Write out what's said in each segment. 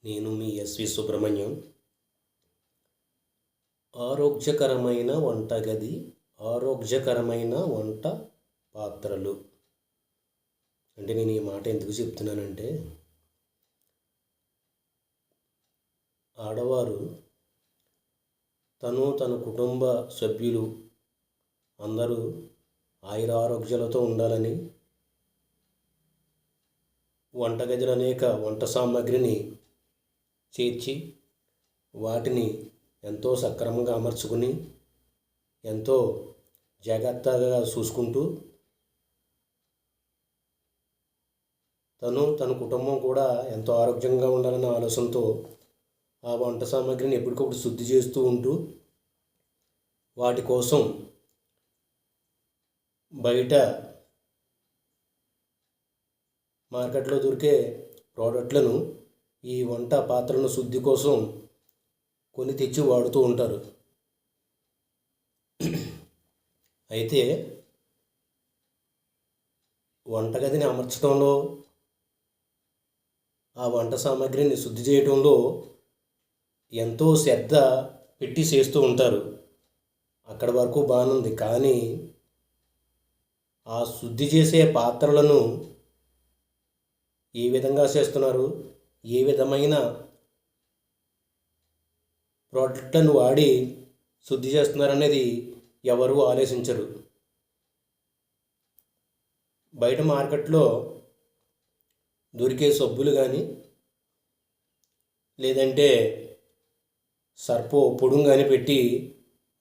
నేను మీ ఎస్వి సుబ్రహ్మణ్యం. ఆరోగ్యకరమైన వంటగది, ఆరోగ్యకరమైన వంట పాత్రలు. అంటే నేను ఈ మాట ఎందుకు చెప్తున్నానంటే, ఆడవారు తన కుటుంబ సభ్యులు అందరూ ఆయురారోగ్యాలతో ఉండాలని వంటగదిలో అనేక వంట సామాగ్రిని చేర్చి వాటిని ఎంతో సక్రమంగా అమర్చుకుని ఎంతో జాగ్రత్తగా చూసుకుంటూ తన కుటుంబం కూడా ఎంతో ఆరోగ్యంగా ఉండాలన్న ఆలోచనతో ఆ వంట సామాగ్రిని ఎప్పటికప్పుడు శుద్ధి చేస్తూ ఉంటూ వాటి కోసం బయట మార్కెట్లో దొరికే ప్రోడక్ట్లను ఈ వంట పాత్రలను శుద్ధి కోసం కొని తెచ్చి వాడుతూ ఉంటారు. అయితే వంటగదిని అమర్చడంలో, ఆ వంట సామాగ్రిని శుద్ధి చేయడంలో ఎంతో శ్రద్ధ పెట్టి చేస్తూ ఉంటారు. అక్కడి వరకు బాగుంది. కానీ ఆ శుద్ధి చేసే పాత్రలను ఏ విధంగా చేస్తున్నారు, ఏ విధమైన ప్రోడక్ట్లను వాడి శుద్ధి చేస్తున్నారనేది ఎవరు ఆలోచించరు. బయట మార్కెట్లో దొరికే సబ్బులు కానీ లేదంటే సర్పో పొడుం కానీ పెట్టి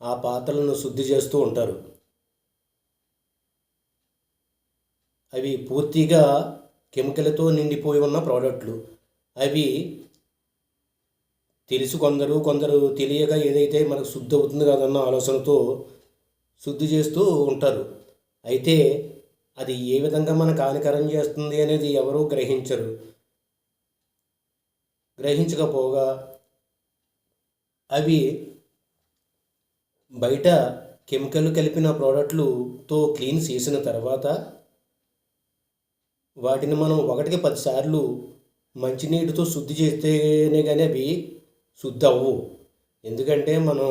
ఆ పాత్రలను శుద్ధి చేస్తూ ఉంటారు. అవి పూర్తిగా కెమికల్తో నిండిపోయి ఉన్న ప్రోడక్ట్లు. అవి తెలిసి కొందరు తెలియక ఏదైతే మనకు శుద్ధి అవుతుంది కదన్న ఆలోచనతో శుద్ధి చేస్తూ ఉంటారు. అయితే అది ఏ విధంగా మనకు హానికరం చేస్తుంది అనేది ఎవరూ గ్రహించకపోగా అవి బయట కెమికల్ కలిపిన ప్రోడక్ట్లుతో క్లీన్ చేసిన తర్వాత వాటిని మనం 1కి 10 సార్లు మంచినీటితో శుద్ధి చేస్తేనే కానీ అవి శుద్ధి అవ్వు. ఎందుకంటే మనం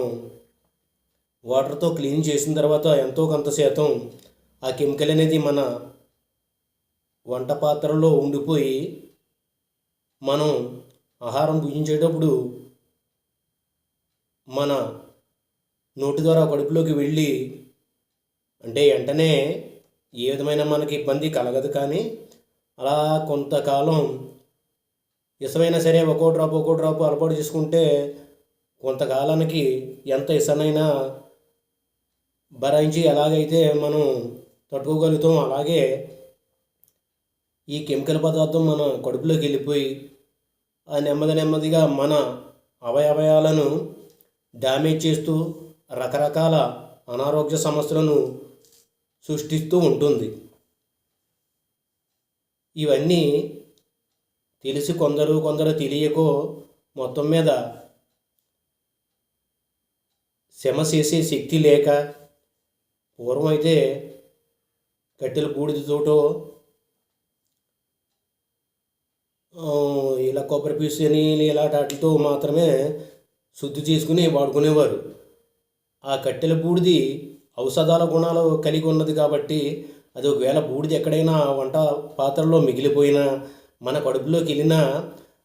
వాటర్తో క్లీన్ చేసిన తర్వాత ఎంతో కొంత శాతం ఆ కెమికల్ అనేది మన వంట పాత్రలో ఉండిపోయి మనం ఆహారం భుజించేటప్పుడు మన నోటి ద్వారా కడుపులోకి వెళ్ళి, అంటే వెంటనే ఏ విధమైన మనకి ఇబ్బంది కలగదు. కానీ అలా కొంతకాలం ఇసమైనా సరే ఒక్కో డ్రాప్ అలవాటు చేసుకుంటే కొంతకాలానికి ఎంత ఇసనైనా భరించి ఎలాగైతే మనం తట్టుకోగలుగుతాం, అలాగే ఈ కెమికల్ పదార్థం మన కడుపులోకి వెళ్ళిపోయి ఆ నెమ్మదిగా మన అవయవాలను డ్యామేజ్ చేస్తూ రకరకాల అనారోగ్య సమస్యలను సృష్టిస్తూ ఉంటుంది. ఇవన్నీ తెలిసి కొందరు తెలియకో మొత్తం మీద శ్రమ చేసే శక్తి లేక, పూర్వం అయితే కట్టెల బూడిదతోటో ఇలా కొబ్బరి పీసు అని ఇలాంటి వాటితో మాత్రమే శుద్ధి చేసుకుని వాడుకునేవారు. ఆ కట్టెల బూడిది ఔషధాల గుణాలు కలిగి ఉన్నది కాబట్టి అది ఒకవేళ బూడిది ఎక్కడైనా వంట పాత్రలో మిగిలిపోయినా మన కడుపులోకి వెళ్ళినా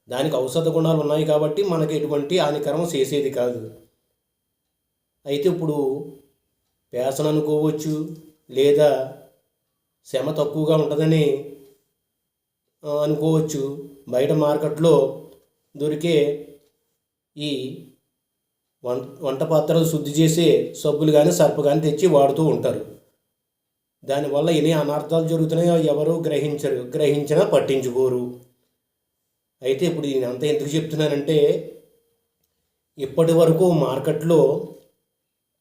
దానికి ఔషధ గుణాలు ఉన్నాయి కాబట్టి మనకి ఎటువంటి హానికరం చేసేది కాదు. అయితే ఇప్పుడు ఫ్యాషన్ అనుకోవచ్చు, లేదా శ్రమ తక్కువగా ఉంటుందని అనుకోవచ్చు. బయట మార్కెట్లో దొరికే ఈ వంట పాత్రలు శుద్ధి చేసే సబ్బులు కానీ సర్పు కానీ తెచ్చి వాడుతూ ఉంటారు. దానివల్ల ఎన్ని అనర్థాలు జరుగుతున్నాయో ఎవరు గ్రహించినా పట్టించుకోరు. అయితే ఇప్పుడు నేను అంతా ఎందుకు చెప్తున్నానంటే, ఇప్పటి వరకు మార్కెట్లో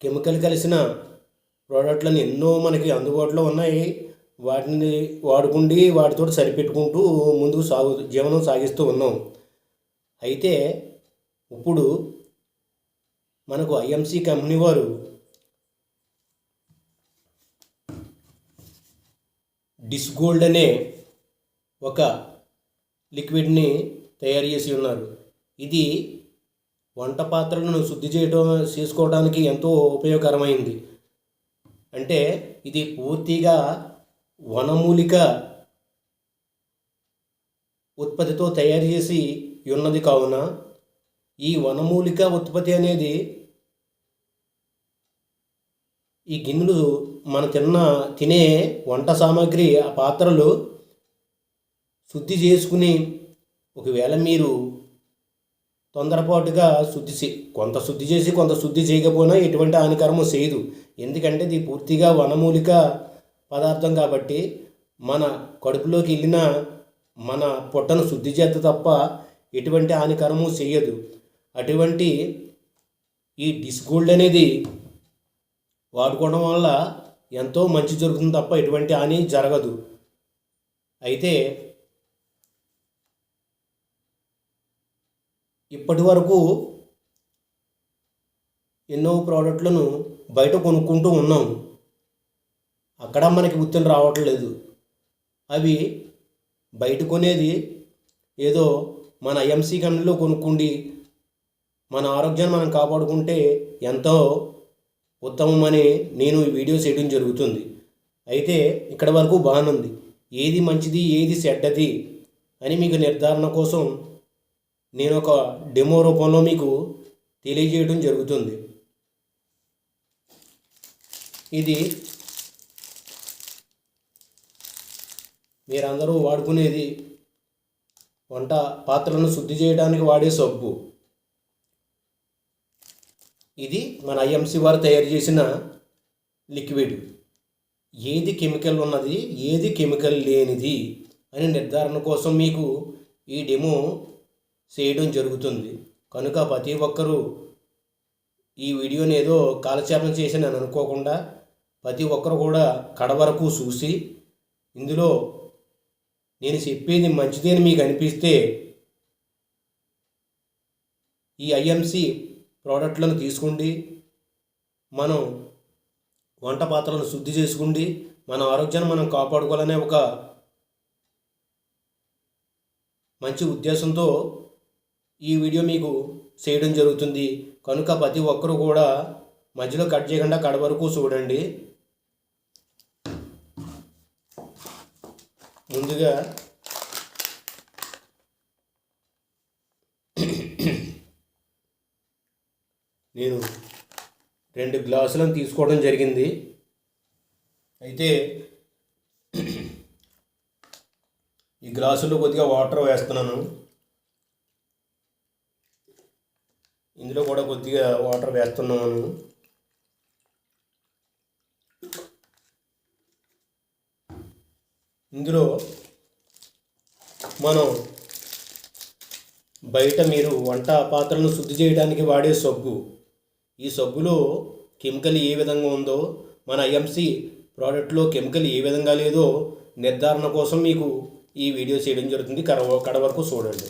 కెమికల్ కలిసిన ప్రోడక్ట్లను ఎన్నో మనకి అందుబాటులో ఉన్నాయి. వాటిని వాడుకుండి వాటితో సరిపెట్టుకుంటూ ముందుకు జీవనం సాగిస్తూ ఉన్నాం. అయితే ఇప్పుడు మనకు ఐఎంసి కంపెనీ వారు డిస్గోల్డ్ అనే ఒక లిక్విడ్ని తయారు చేసి ఉన్నారు. ఇది వంట పాత్రలను శుద్ధి చేసుకోవడానికి ఎంతో ఉపయోగకరమైంది. అంటే ఇది పూర్తిగా వనమూలిక ఉత్పత్తితో తయారు చేసి ఉన్నది కావున ఈ వనమూలిక ఉత్పత్తి అనేది ఈ గిన్నెలు మన తినే వంట సామాగ్రి ఆ పాత్రలు శుద్ధి చేసుకుని ఒకవేళ మీరు తొందరపాటుగా కొంత శుద్ధి చేసి కొంత శుద్ధి చేయకపోయినా ఎటువంటి హానికరము చేయదు. ఎందుకంటే ఇది పూర్తిగా వనమూలిక పదార్థం కాబట్టి మన కడుపులోకి వెళ్ళిన మన పొట్టను శుద్ధి చేత తప్ప ఎటువంటి హానికరము చేయదు. అటువంటి ఈ డిష్ గోల్డ్ అనేది వాడుకోవడం వల్ల ఎంతో మంచి జరుగుతుంది తప్ప ఎటువంటి హాని జరగదు. అయితే ఇప్పటి వరకు ఎన్నో ప్రోడక్ట్లను బయట కొనుక్కుంటూ ఉన్నాం. అక్కడ మనకి గుర్తులు రావట్లేదు. అవి బయట కొనేది ఏదో మన ఐఎంసీ కంపెనీలో కొనుక్కుండి మన ఆరోగ్యాన్ని మనం కాపాడుకుంటే ఎంతో ఉత్తమమని నేను ఈ వీడియో చేయడం జరుగుతుంది. అయితే ఇక్కడ వరకు బాగానే ఉంది. ఏది మంచిది ఏది చెడ్డది అని మీకు నిర్ధారణ కోసం నేను ఒక డెమో రూపంలో మీకు తెలియజేయడం జరుగుతుంది. ఇది మీరందరూ వాడుకునేది వంట పాత్రలను శుద్ధి చేయడానికి వాడే సబ్బు. ఇది మన ఐఎంసీ వారు తయారు చేసిన లిక్విడ్. ఏది కెమికల్ ఉన్నది ఏది కెమికల్ లేనిది అని నిర్ధారణ కోసం మీకు ఈ డెమో చేయడం జరుగుతుంది. కనుక ప్రతి ఒక్కరూ ఈ వీడియోని ఏదో కాలక్షేపం చేసి నేను అనుకోకుండా ప్రతి ఒక్కరు కూడా కడ వరకు చూసి ఇందులో నేను చెప్పేది మంచిది అని మీకు అనిపిస్తే ఈ ఐఎంసీ ప్రోడక్ట్లను తీసుకోండి. మనం వంట పాత్రలను శుద్ధి చేసుకోండి. మన ఆరోగ్యాన్ని మనం కాపాడుకోవాలనే ఒక మంచి ఉద్దేశంతో ఈ వీడియో మీకు చేయడం జరుగుతుంది. కనుక ప్రతి ఒక్కరూ కూడా మధ్యలో కట్ చేయకుండా కడ వరకు చూడండి. ముందుగా నేను 2 గ్లాసులను తీసుకోవడం జరిగింది. అయితే ఈ గ్లాసులో కొద్దిగా వాటర్ వేస్తున్నాను. ఇందులో కూడా కొద్దిగా వాటర్ వేస్తున్నాను. ఇందులో మనం బయట మీరు వంట పాత్రలను శుద్ధి చేయడానికి వాడే సబ్బు. ఈ సబ్బులో కెమికల్ ఏ విధంగా ఉందో మన ఐఎంసీ ప్రోడక్ట్లో కెమికల్ ఏ విధంగా లేదో నిర్ధారణ కోసం మీకు ఈ వీడియో చేయడం జరుగుతుంది. కడ వరకు చూడండి.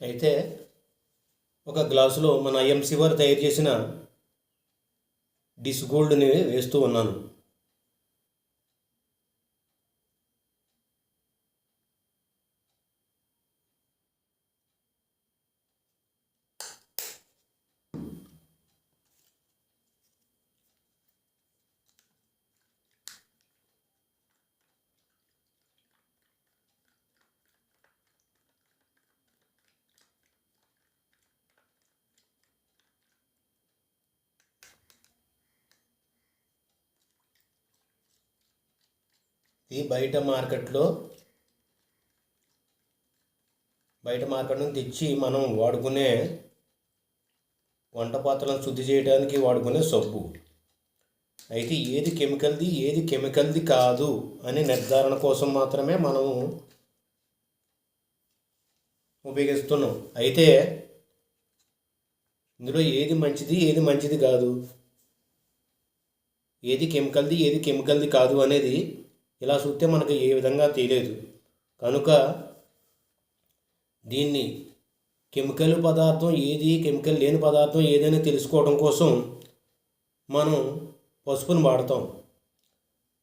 అయితే ఒక గ్లాసులో మన ఐఎంసి వారు తయారు చేసిన డిస్ గోల్డ్ని వేస్తూ ఉన్నాను. ఇది బయట మార్కెట్ నుంచి తెచ్చి మనం వాడుకునే వంట పాత్రలను శుద్ధి చేయడానికి వాడుకునే సబ్బు. అయితే ఏది కెమికల్ది కాదు అనే నిర్ధారణ కోసం మాత్రమే మనం ఉపయోగిస్తున్నాం. అయితే ఇందులో ఏది మంచిది కాదు, ఏది కెమికల్ది కాదు అనేది ఇలా చూస్తే మనకు ఏ విధంగా తెలియదు. కనుక దీన్ని కెమికల్ లేని పదార్థం ఏదైనా తెలుసుకోవడం కోసం మనం పసుపును వాడతాం.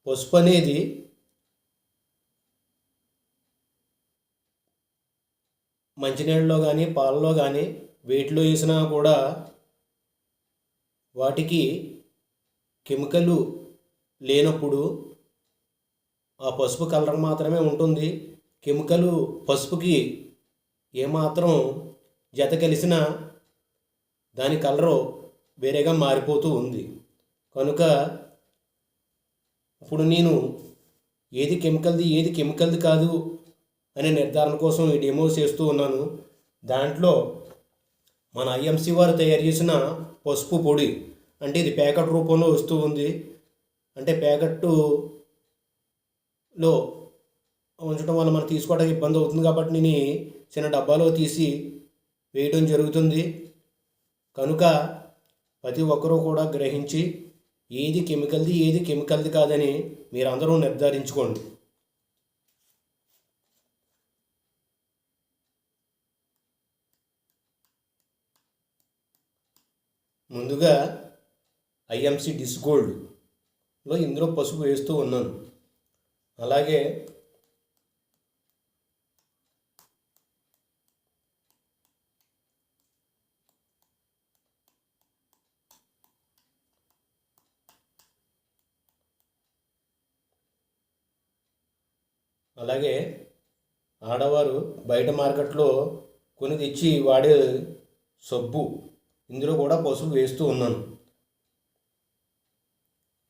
పసుపు అనేది మంచినీళ్ళలో కానీ పాలలో కానీ వేటిలో వేసినా కూడా వాటికి కెమికల్ లేనప్పుడు ఆ పసుపు కలర్ మాత్రమే ఉంటుంది. కెమికల్ పసుపుకి ఏమాత్రం జత కలిసినా దాని కలరు వేరేగా మారిపోతూ ఉంది. కనుక ఇప్పుడు నేను ఏది కెమికల్ది కాదు అనే నిర్ధారణ కోసం ఈ డెమో చేస్తూ ఉన్నాను. దాంట్లో మన ఐఎంసి వారు తయారు చేసిన పసుపు పొడి, అంటే ఇది ప్యాకెట్ రూపంలో వస్తూ ఉంది. అంటే ప్యాకెట్లో ఉంచడం వల్ల మనం తీసుకోవడానికి ఇబ్బంది అవుతుంది కాబట్టి నేను చిన్న డబ్బాలో తీసి వేయడం జరుగుతుంది. కనుక ప్రతి ఒక్కరూ కూడా గ్రహించి ఏది కెమికల్ది కాదని మీరందరూ నిర్ధారించుకోండి. ముందుగా ఐఎంసి డిస్ గోల్డ్లో ఇందులో పసుపు వేస్తూ ఉన్నాను. అలాగే ఆడవారు బయట మార్కెట్లో కొని తెచ్చి వాడే సబ్బు ఇందులో కూడా పసుపు వేస్తూ ఉన్నాను.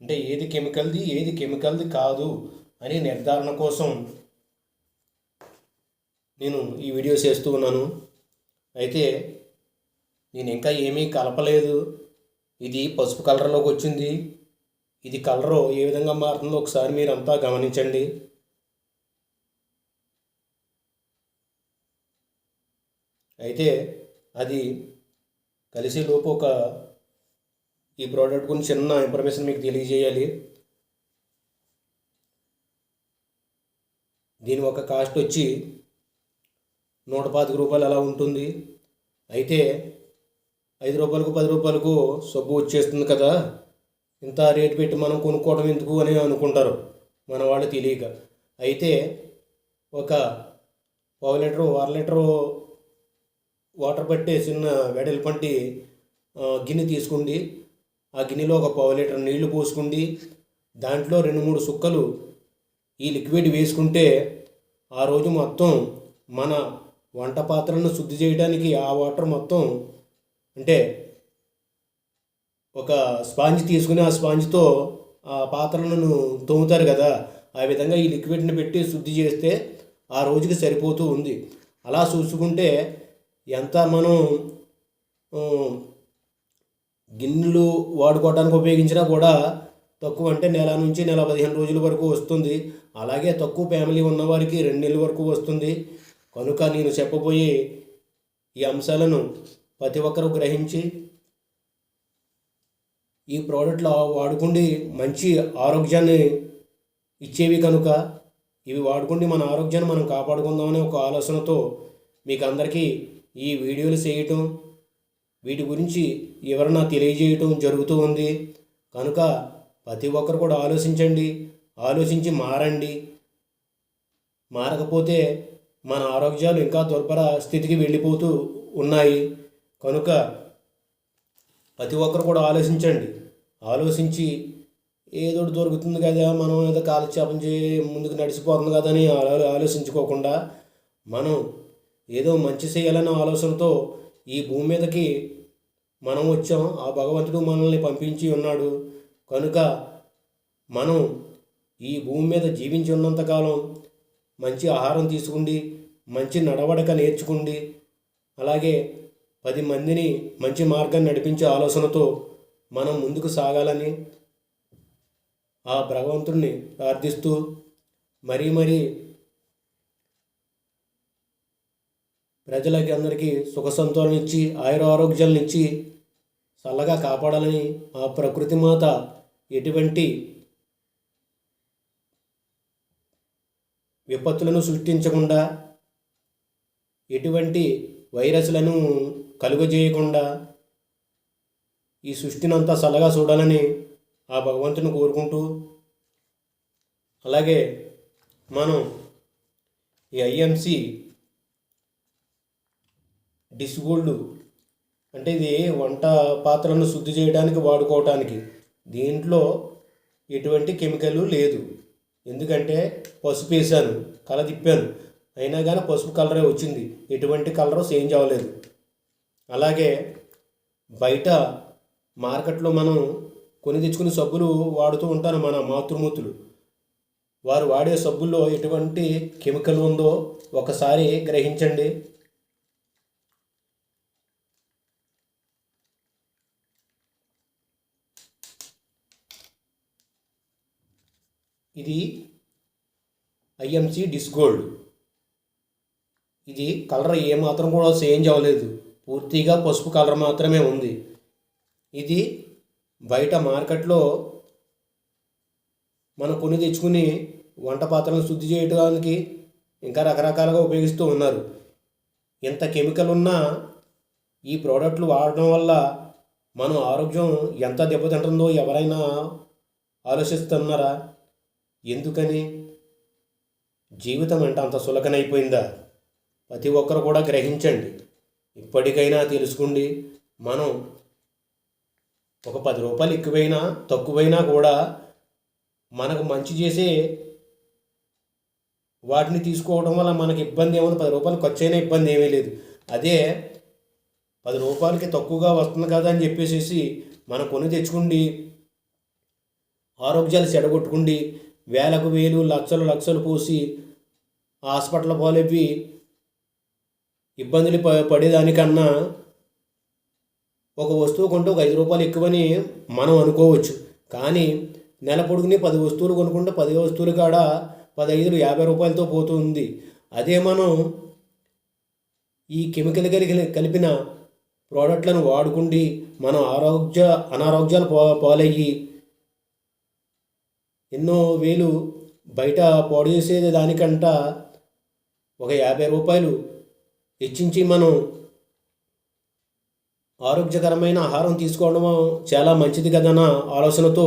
అంటే ఏది కెమికల్ది కాదు అని నిర్ధారణ కోసం నేను ఈ వీడియో చేస్తూ ఉన్నాను. అయితే నేను ఇంకా ఏమీ కలపలేదు. ఇది పసుపు కలర్లోకి వచ్చింది. ఇది కలరు ఏ విధంగా మారుతుందో ఒకసారి మీరంతా గమనించండి. అయితే అది కలిసేలోపు ఈ ప్రోడక్ట్ గురించి చిన్న ఇన్ఫర్మేషన్ మీకు తెలియజేయాలి. దీని ఒక కాస్ట్ వచ్చి 125 రూపాయలు అలా ఉంటుంది. అయితే 5 రూపాయలకు 10 రూపాయలకు సబ్బు వచ్చేస్తుంది కదా, ఇంత రేటు పెట్టి మనం కొనుక్కోవడం ఎందుకు అని అనుకుంటారు మన వాళ్ళు తెలియక. అయితే ఒక 1/2 లీటరు 1/2 లీటరు వాటర్ పట్టే చిన్న వెడల్పంటి గిన్నె తీసుకోండి. ఆ గిన్నెలో ఒక 1/2 లీటర్ నీళ్లు పోసుకోండి. దాంట్లో 2-3 సుక్కలు ఈ లిక్విడ్ వేసుకుంటే ఆ రోజు మొత్తం మన వంట పాత్రలను శుద్ధి చేయడానికి ఆ వాటర్ మొత్తం, అంటే ఒక స్పాంజ్ తీసుకుని ఆ స్పాంజ్తో ఆ పాత్రలను తోముతారు కదా, ఆ విధంగా ఈ లిక్విడ్ని పెట్టి శుద్ధి చేస్తే ఆ రోజుకి సరిపోతూ ఉంది. అలా చూసుకుంటే ఎంత మనం గిన్నెలు వాడుకోవడానికి ఉపయోగించినా కూడా తక్కువ, అంటే నెల నుంచి నెల 15 రోజుల వరకు వస్తుంది. అలాగే తక్కువ ఫ్యామిలీ ఉన్నవారికి 2 నెలల వరకు వస్తుంది. కనుక నేను చెప్పబోయే ఈ అంశాలను ప్రతి ఒక్కరూ గ్రహించి ఈ ప్రోడక్ట్లు వాడుకుండి మంచి ఆరోగ్యాన్ని ఇచ్చేవి కనుక ఇవి వాడుకుండి మన ఆరోగ్యాన్ని మనం కాపాడుకుందామనే ఒక ఆలోచనతో మీకు అందరికీ ఈ వీడియోలు చేయటం, వీటి గురించి వివరణ తెలియజేయటం జరుగుతూ ఉంది. కనుక ప్రతి ఒక్కరు కూడా ఆలోచించండి, ఆలోచించి మారండి. మారకపోతే మన ఆరోగ్యాలు ఇంకా దుర్భర స్థితికి వెళ్ళిపోతూ ఉన్నాయి. కనుక ప్రతి ఒక్కరు కూడా ఆలోచించండి. ఆలోచించి ఏదో దొరుకుతుంది కదా, మనం ఏదో కాలక్షేపం ముందుకు నడిచిపోతుంది కదా అని ఆలోచించుకోకుండా మనం ఏదో మంచి చేయాలనే ఆలోచనతో ఈ భూమి మీదకి మనం వచ్చాం. ఆ భగవంతుడు మనల్ని పంపించి ఉన్నాడు. కనుక మనం ఈ భూమి మీద జీవించి ఉన్నంతకాలం మంచి ఆహారం తీసుకుండి, మంచి నడవడిక నేర్చుకుండి, అలాగే 10 మందిని మంచి మార్గాన్ని నడిపించే ఆలోచనతో మనం ముందుకు సాగాలని ఆ భగవంతుడిని ప్రార్థిస్తూ మరీ ప్రజలకి అందరికీ సుఖ సంతోషం ఇచ్చి ఆయురారోగ్యాలను ఇచ్చి చల్లగా కాపాడాలని ఆ ప్రకృతి మాత ఎటువంటి విపత్తులను సృష్టించకుండా, ఎటువంటి వైరస్లను కలుగజేయకుండా ఈ సృష్టినంతా చల్లగా చూడాలని ఆ భగవంతుని కోరుకుంటూ, అలాగే మనం ఈ ఐఎంసి డిష్ గోల్డ్ అంటే ఇది వంట పాత్రలను శుద్ధి చేయడానికి వాడుకోవటానికి. దీంట్లో ఎటువంటి కెమికల్ లేదు. ఎందుకంటే పసుపు వేసాను, కల తిప్పాను, అయినా కానీ పసుపు కలరే వచ్చింది, ఎటువంటి కలర్ చేంజ్ అవ్వలేదు. అలాగే బయట మార్కెట్లో మనం కొని తెచ్చుకునే సబ్బులు వాడుతూ ఉంటారు మన మాతృమూర్తులు. వారు వాడే సబ్బుల్లో ఎటువంటి కెమికల్ ఉందో ఒకసారి గ్రహించండి. ఇది ఐఎంసి డిష్ గోల్డ్. ఇది కలర్ ఏమాత్రం కూడా చేంజ్ అవ్వలేదు, పూర్తిగా పసుపు కలర్ మాత్రమే ఉంది. ఇది బయట మార్కెట్లో మనం కొని తెచ్చుకుని వంట పాత్రలను శుద్ధి చేయడానికి ఇంకా రకరకాలుగా ఉపయోగిస్తూ ఉన్నారు. ఎంత కెమికల్ ఉన్నా ఈ ప్రోడక్ట్లు వాడడం వల్ల మన ఆరోగ్యం ఎంత దెబ్బతింటుందో ఎవరైనా ఆలోచిస్తున్నారా? ఎందుకని? జీవితం అంటే అంత సులకనైపోయిందా? ప్రతి ఒక్కరు కూడా గ్రహించండి. ఇప్పటికైనా తెలుసుకోండి. మనం ఒక 10 రూపాయలు ఎక్కువైనా తక్కువైనా కూడా మనకు మంచి చేసే వాటిని తీసుకోవడం వల్ల మనకి ఇబ్బంది ఏముంది? 10 రూపాయలు ఖర్చు అయినా ఇబ్బంది ఏమీ లేదు. అదే 10 రూపాయలకి తక్కువగా వస్తుంది కదా అని చెప్పేసి మనం కొని తెచ్చుకుండి ఆరోగ్యాలు చెడగొట్టుకుండి వేలకు వేలు లక్షలు లక్షలు పోసి హాస్పిటల్ పాలైపోయి ఇబ్బందులు పడేదానికన్నా ఒక వస్తువు కొంటే ఒక 5 రూపాయలు ఎక్కువని మనం అనుకోవచ్చు. కానీ నెల పొడుగుని 10 వస్తువులు కొనుక్కుంటే 10 వస్తువులు కాడ 15 50 రూపాయలతో పోతుంది. అదే మనం ఈ కెమికల్ కలిపిన ప్రోడక్ట్లను వాడుకుండి మనం అనారోగ్యాలు పాలయ్యి ఎన్నో వేలు బయట పాడు చేసేది దానికంట ఒక 50 రూపాయలు హెచ్చించి మనం ఆరోగ్యకరమైన ఆహారం తీసుకోవడం చాలా మంచిది కదన్న ఆలోచనతో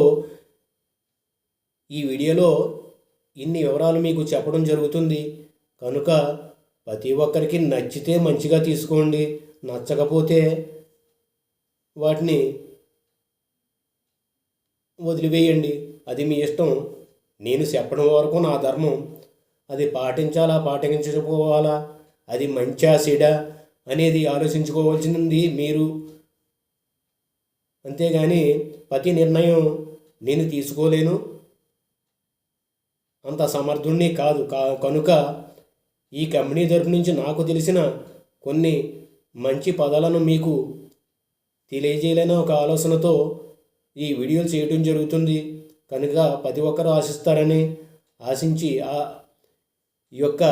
ఈ వీడియోలో ఇన్ని వివరాలు మీకు చెప్పడం జరుగుతుంది. కనుక ప్రతి ఒక్కరికి నచ్చితే మంచిగా తీసుకోండి, నచ్చకపోతే వాటిని వదిలివేయండి. అది మీ ఇష్టం. నేను చెప్పడం వరకు నా ధర్మం. అది పాటించాలా పాటించకపోవాలా, అది మంచా చెడా అనేది ఆలోచించుకోవాల్సింది మీరు. అంతేగాని ప్రతి నిర్ణయం నేను తీసుకోలేను, అంత సమర్థుణ్ణి కాదు. కనుక ఈ కంపెనీ తరపు నుంచి నాకు తెలిసిన కొన్ని మంచి పదాలను మీకు తెలియజేయాలనే ఒక ఆలోచనతో ఈ వీడియోలు చేయడం జరుగుతుంది. కనుక ప్రతి ఒక్కరు ఆశిస్తారని ఆశించి ఈ యొక్క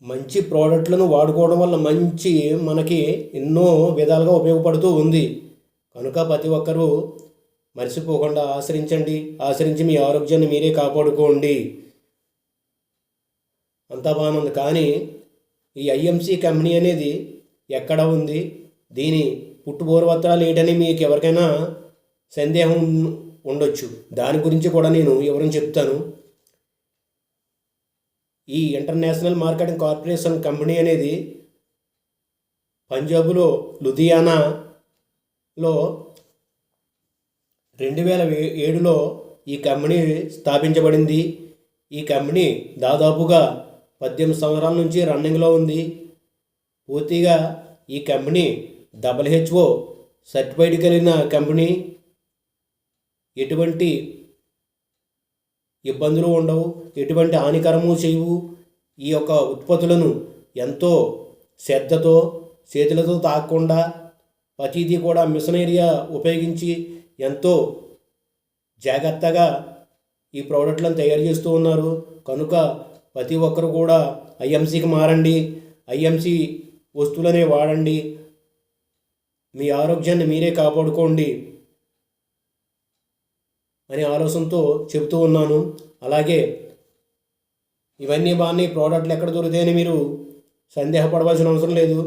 మంచి ప్రోడక్ట్లను వాడుకోవడం వల్ల మంచి మనకి ఎన్నో విధాలుగా ఉపయోగపడుతూ ఉంది. కనుక ప్రతి ఒక్కరూ మర్చిపోకుండా ఆచరించి మీ ఆరోగ్యాన్ని మీరే కాపాడుకోండి. అంతా బాగానే ఉంది. కానీ ఈ ఐఎంసీ కంపెనీ అనేది ఎక్కడ ఉంది, దీని పుట్టుపూర్వత్రాలు ఏంటని మీకు ఎవరికైనా సందేహం ఉండొచ్చు. దాని గురించి కూడా నేను వివరం చెప్తాను. ఈ ఇంటర్నేషనల్ మార్కెటింగ్ కార్పొరేషన్ కంపెనీ అనేది పంజాబ్లో లుధియానాలో 2007లో ఈ కంపెనీ స్థాపించబడింది. ఈ కంపెనీ దాదాపుగా 18 సంవత్సరాల నుంచి రన్నింగ్లో ఉంది. పూర్తిగా ఈ కంపెనీ WHO సర్టిఫైడ్ కలిగిన కంపెనీ. ఎటువంటి ఇబ్బందులు ఉండవు, ఎటువంటి హానికరము చేయవు. ఈ యొక్క ఉత్పత్తులను ఎంతో శ్రద్ధతో చేతులతో తాకకుండా ప్రతిదీ కూడా మిషనరీగా ఉపయోగించి ఎంతో జాగ్రత్తగా ఈ ప్రోడక్ట్లను తయారు చేస్తూ ఉన్నారు. కనుక ప్రతి ఒక్కరు కూడా ఐఎంసీకి మారండి, ఐఎంసీ వస్తువులనే వాడండి, మీ ఆరోగ్యాన్ని మీరే కాపాడుకోండి అనే ఆలోచనతో చెబుతూ ఉన్నాను. అలాగే ఇవన్నీ బాగానే ప్రోడక్ట్లు ఎక్కడ దొరుకుతాయని మీరు సందేహపడవలసిన అవసరం లేదు.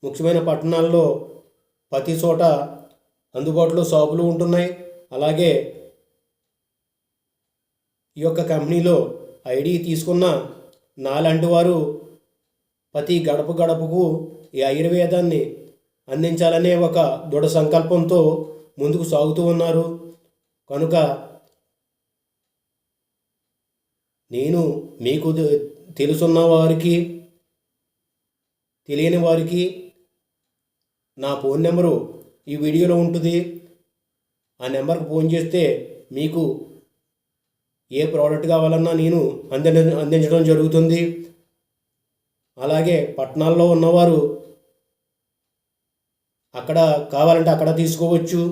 ముఖ్యమైన పట్టణాల్లో ప్రతి చోట అందుబాటులో షాపులు ఉంటున్నాయి. అలాగే ఈ యొక్క కంపెనీలో ఐడి తీసుకున్న నాలాంటి వారు ప్రతి గడపకు ఈ ఆయుర్వేదాన్ని అందించాలనే ఒక దృఢ సంకల్పంతో ముందుకు సాగుతూ ఉన్నారు. కనుక నేను మీకు తెలుసున్న వారికి తెలియని వారికి నా ఫోన్ నెంబరు ఈ వీడియోలో ఉంటుంది. ఆ నెంబర్కి ఫోన్ చేస్తే మీకు ఏ ప్రోడక్ట్ కావాలన్నా నేను అందించడం జరుగుతుంది. అలాగే పట్టణాల్లో ఉన్నవారు అక్కడ కావాలంటే అక్కడ తీసుకోవచ్చు.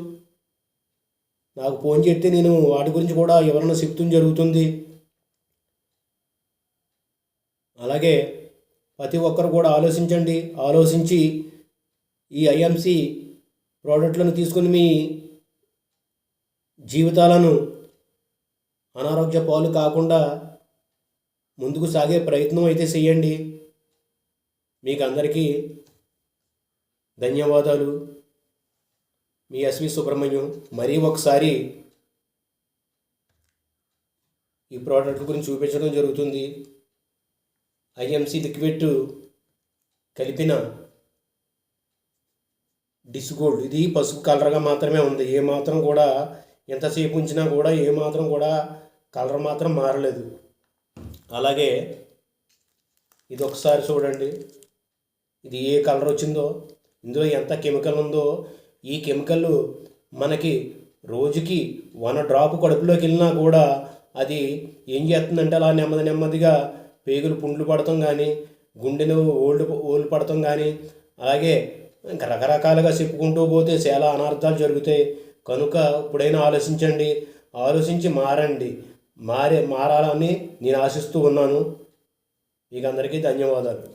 నాకు ఫోన్ చేస్తే నేను వాటి గురించి కూడా వివరణ చెప్తూ జరుగుతుంది. అలాగే ప్రతి ఒక్కరు కూడా ఆలోచించి ఈ ఐఎంసీ ప్రోడక్ట్లను తీసుకుని మీ జీవితాలను అనారోగ్య పాలు కాకుండా ముందుకు సాగే ప్రయత్నం అయితే చేయండి. మీకు అందరికీ ధన్యవాదాలు. మీ ఎస్వి సుబ్రహ్మణ్యం. మరీ ఒకసారి ఈ ప్రోడక్ట్ గురించి చూపించడం జరుగుతుంది. ఐఎంసీ లిక్విడ్ కలిపిన డిష్ గోల్డ్. ఇది పసుపు కలర్గా మాత్రమే ఉంది. ఏమాత్రం కూడా ఎంతసేపు ఉంచినా కూడా ఏమాత్రం కూడా కలర్ మాత్రం మారలేదు. అలాగే ఇది ఒకసారి చూడండి, ఇది ఏ కలర్ వచ్చిందో, ఇందులో ఎంత కెమికల్ ఉందో. ఈ కెమికల్ మనకి రోజుకి 1 డ్రాప్ కడుపులోకి వెళ్ళినా కూడా అది ఏం చేస్తుందంటే అలా నెమ్మదిగా పేగులు పుండ్లు పడటం కానీ, గుండెను ఓళ్ళు పడటం కానీ, అలాగే ఇంకా రకరకాలుగా చెప్పుకుంటూ పోతే చాలా అనర్థాలు జరుగుతాయి. కనుక ఇప్పుడైనా ఆలోచించి మారండి. మారాలని నేను ఆశిస్తూ ఉన్నాను. మీకు అందరికీ ధన్యవాదాలు.